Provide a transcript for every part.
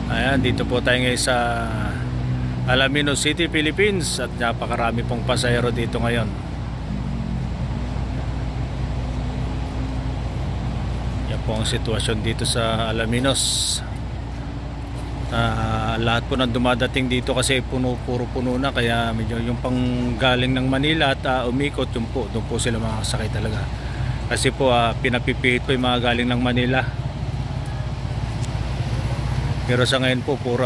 Ayan, dito po tayo ngayon sa Alaminos City, Philippines, at napakarami pong pasahero dito ngayon. Yan po ang sitwasyon dito sa Alaminos. Lahat po ng dumadating dito kasi puro puno na, kaya medyo yung pang galing ng Manila at umikot doon po sila makakasakay talaga. Kasi po pinapipihit po yung mga galing ng Manila. Pero sa ngayon po puro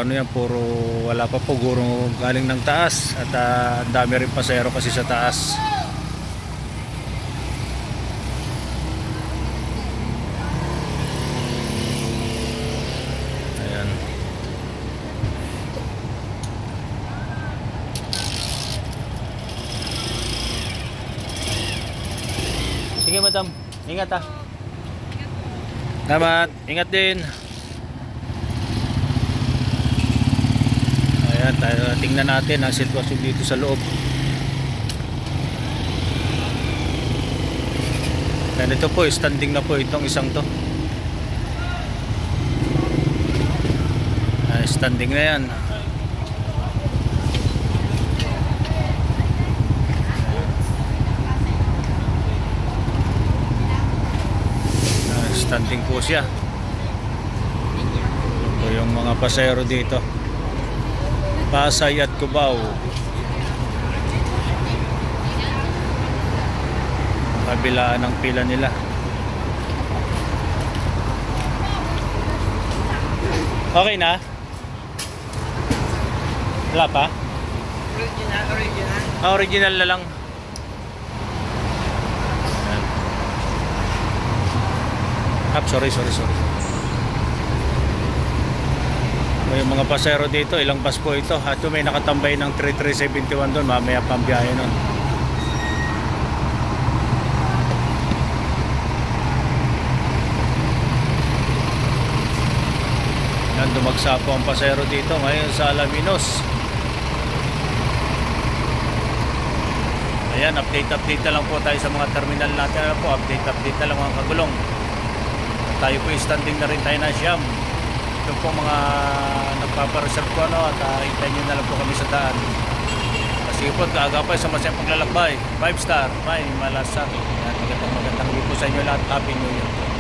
wala pa po, guro galing ng taas at ang dami rin pasahero kasi sa taas. Ayan. Sige madam, ingat ha. Salamat, ingat din. Ayan, tingnan natin ang sitwasyon dito sa loob. Ayan, ito po, standing na po itong isang to. Standing na yan. Standing po siya. Ito yung mga pasahero dito, Pasay at Cubao. Kabilaan ng pila nila. Okay na? Wala pa? Original na lang. Sorry. Yung mga pasero dito, ilang bus po ito. At may nakatambay ng 3371 doon, mamaya pambiyahe nun. Yan, dumagsa po ang pasero dito ngayon sa Alaminos. Ayan, update na lang po tayo sa mga terminal natin. Ano po, update na lang mga kagulong. Tayo po standing na rin tayo na Siam. Yung po mga nagpapareserve ko at hintayin nyo na lang po kami sa daan. Kasi po kaagapay sa masayang paglalakbay. 5 star, may malasak. Magandang po sa inyo lahat. Happy New Year.